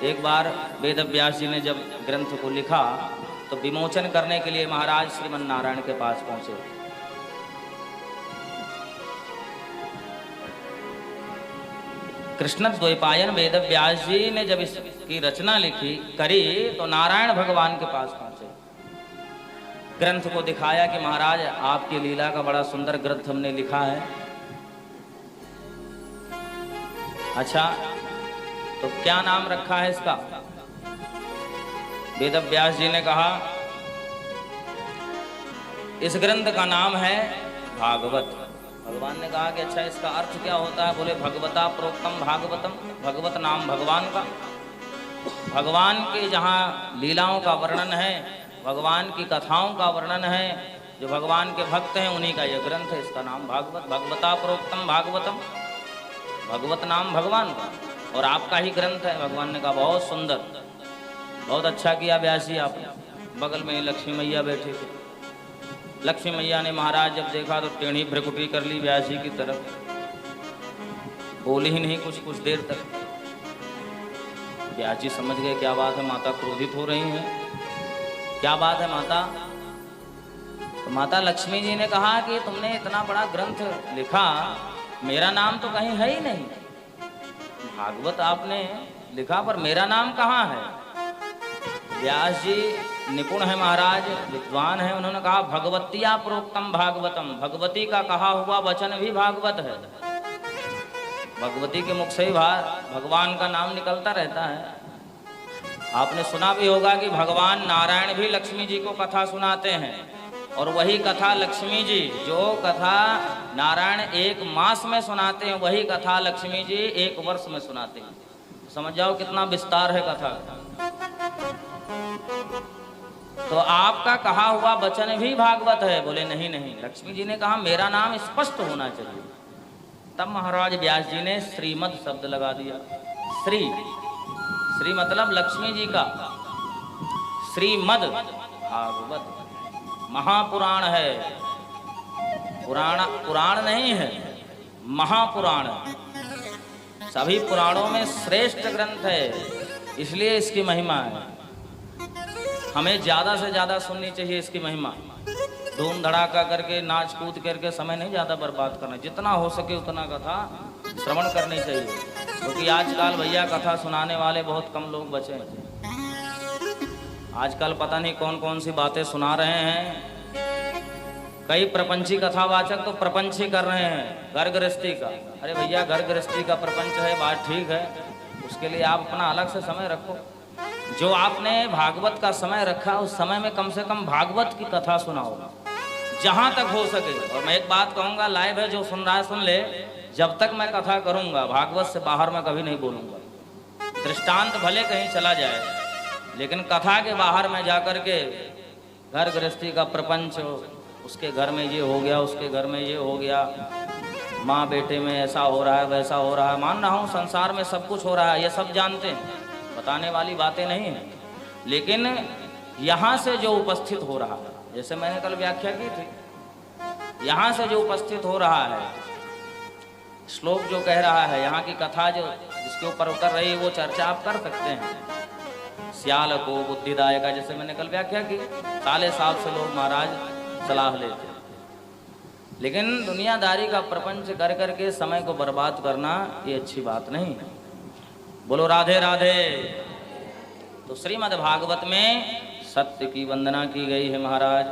एक बार वेद व्यास जी ने जब ग्रंथ को लिखा तो विमोचन करने के लिए महाराज श्रीमन नारायण के पास पहुंचे। कृष्ण द्वैपायन वेद व्यास जी ने जब इसकी रचना लिखी करी तो नारायण भगवान के पास पहुंचे, ग्रंथ को दिखाया कि महाराज आपकी लीला का बड़ा सुंदर ग्रंथ हमने लिखा है। अच्छा, तो क्या नाम रखा है इसका? वेद व्यास जी ने कहा इस ग्रंथ का नाम है भागवत। भगवान ने कहा कि अच्छा इसका अर्थ क्या होता है? बोले भगवता प्रोक्तम भागवतम, भगवत नाम भगवान का, भगवान के जहाँ लीलाओं का वर्णन है, भगवान की कथाओं का वर्णन है, जो भगवान के भक्त हैं उन्हीं का यह ग्रंथ है, इसका नाम भागवत। भगवता प्रोक्तम भागवतम, भगवत नाम भगवान का और आपका ही ग्रंथ है। भगवान ने कहा बहुत सुंदर, बहुत अच्छा किया व्यास जी आपने। बगल में लक्ष्मी मैया बैठे थे। लक्ष्मी मैया ने महाराज जब देखा तो टेढ़ी भ्रकुटी कर ली व्यास जी की तरफ, बोली ही नहीं कुछ देर तक। व्यास जी समझ गए क्या बात है, माता क्रोधित हो रही हैं, क्या बात है माता? तो माता लक्ष्मी जी ने कहा कि तुमने इतना बड़ा ग्रंथ लिखा, मेरा नाम तो कहीं है ही नहीं। भागवत आपने लिखा पर मेरा नाम कहाँ है? व्यास जी निपुण है महाराज, विद्वान है। उन्होंने कहा भगवतिया प्रोक्तम भागवतम, भगवती का कहा हुआ वचन भी भागवत है। भगवती के मुख से ही भगवान का नाम निकलता रहता है। आपने सुना भी होगा कि भगवान नारायण भी लक्ष्मी जी को कथा सुनाते हैं, और वही कथा लक्ष्मी जी, जो कथा नारायण एक मास में सुनाते हैं, वही कथा लक्ष्मी जी एक वर्ष में सुनाते हैं। समझ जाओ कितना विस्तार है कथा। तो आपका कहा हुआ वचन भी भागवत है। बोले नहीं नहीं, लक्ष्मी जी ने कहा मेरा नाम स्पष्ट होना चाहिए। तब महाराज व्यास जी ने श्रीमद शब्द लगा दिया। श्री मतलब लक्ष्मी जी का, श्रीमद भागवत महापुराण है। पुराण नहीं है, महापुराण। सभी पुराणों में श्रेष्ठ ग्रंथ है, इसलिए इसकी महिमा है। हमें ज़्यादा से ज़्यादा सुननी चाहिए इसकी महिमा। धूम धड़ाका करके नाच कूद करके समय नहीं ज़्यादा बर्बाद करना, जितना हो सके उतना कथा श्रवण करनी चाहिए। क्योंकि आजकल भैया कथा सुनाने वाले बहुत कम लोग बचे हैं। आजकल पता नहीं कौन कौन सी बातें सुना रहे हैं। कई प्रपंची कथावाचक तो प्रपंच ही कर रहे हैं घर गृहस्थी का। अरे भैया घर गृहस्थी का प्रपंच है, बात ठीक है, उसके लिए आप अपना अलग से समय रखो। जो आपने भागवत का समय रखा उस समय में कम से कम भागवत की कथा सुनाओ जहाँ तक हो सके। और मैं एक बात कहूँगा, लाइव है, जो सुन रहा है सुन ले, जब तक मैं कथा करूँगा भागवत से बाहर मैं कभी नहीं बोलूँगा। दृष्टांत भले कहीं चला जाए, लेकिन कथा के बाहर में जाकर के घर गृहस्थी का प्रपंच, उसके घर में ये हो गया, उसके घर में ये हो गया, माँ बेटे में ऐसा हो रहा है, वैसा हो रहा है, मान रहा हूँ संसार में सब कुछ हो रहा है, ये सब जानते हैं, बताने वाली बातें नहीं हैं। लेकिन यहाँ से जो उपस्थित हो रहा है, जैसे मैंने कल व्याख्या की थी, यहाँ से जो उपस्थित हो रहा है, श्लोक जो कह रहा है, यहाँ की कथा जो जिसके ऊपर उतर रही है, वो चर्चा आप कर सकते हैं। सियाल को बुद्धिदायक, जैसे मैंने कल व्याख्या की, साले साल से लोग महाराज सलाह लेते, लेकिन दुनियादारी का प्रपंच कर करके समय को बर्बाद करना ये अच्छी बात नहीं है। बोलो राधे राधे। तो श्रीमद् भागवत में सत्य की वंदना की गई है महाराज।